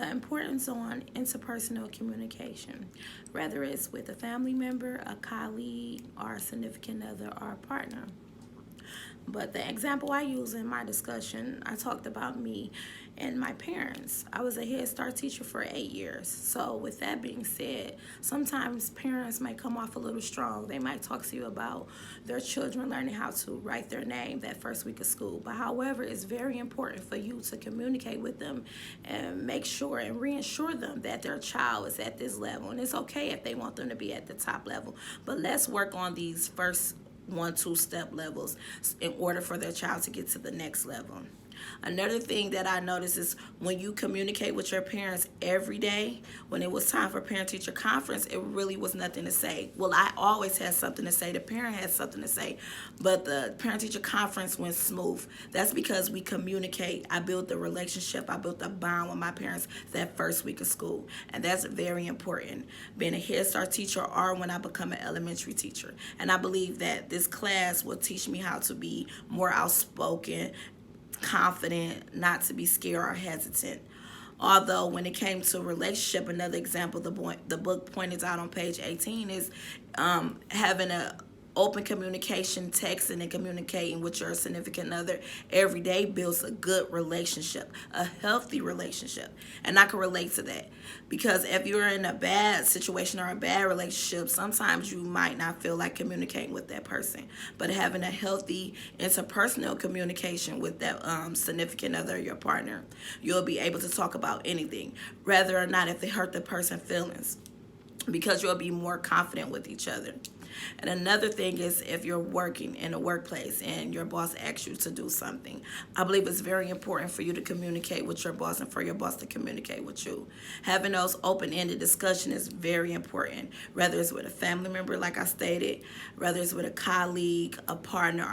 The importance on interpersonal communication, whether it's with a family member, a colleague, or a significant other or a partner. But the example I use in my discussion, I talked about me and my parents. I was a Head Start teacher for 8 years. So, with that being said, sometimes parents might come off a little strong. They might talk to you about their children learning how to write their name that first week of school. But, however, it's very important for you to communicate with them and make sure and reassure them that their child is at this level. And it's okay if they want them to be at the top level. But let's work on these first 1, 2 step levels in order for their child to get to the next level. Another thing that I noticed is when you communicate with your parents every day, when it was time for parent-teacher conference, it really was nothing to say. Well, I always had something to say. The parent had something to say, but the parent-teacher conference went smooth. That's because we communicate. I built the relationship. I built a bond with my parents that first week of school, and that's very important. Being a Head Start teacher or when I become an elementary teacher. And I believe that this class will teach me how to be more outspoken, confident, not to be scared or hesitant. Although when it came to relationship, another example the book pointed out on page 18 is having a open communication, texting and communicating with your significant other every day builds a good relationship, a healthy relationship. And I can relate to that because if you're in a bad situation or a bad relationship, sometimes you might not feel like communicating with that person. But having a healthy interpersonal communication with that significant other, your partner, you'll be able to talk about anything, whether or not if they hurt the person's feelings, because you'll be more confident with each other. And another thing is if you're working in a workplace and your boss asks you to do something, I believe it's very important for you to communicate with your boss and for your boss to communicate with you. Having those open-ended discussions is very important, whether it's with a family member, like I stated, whether it's with a colleague, a partner,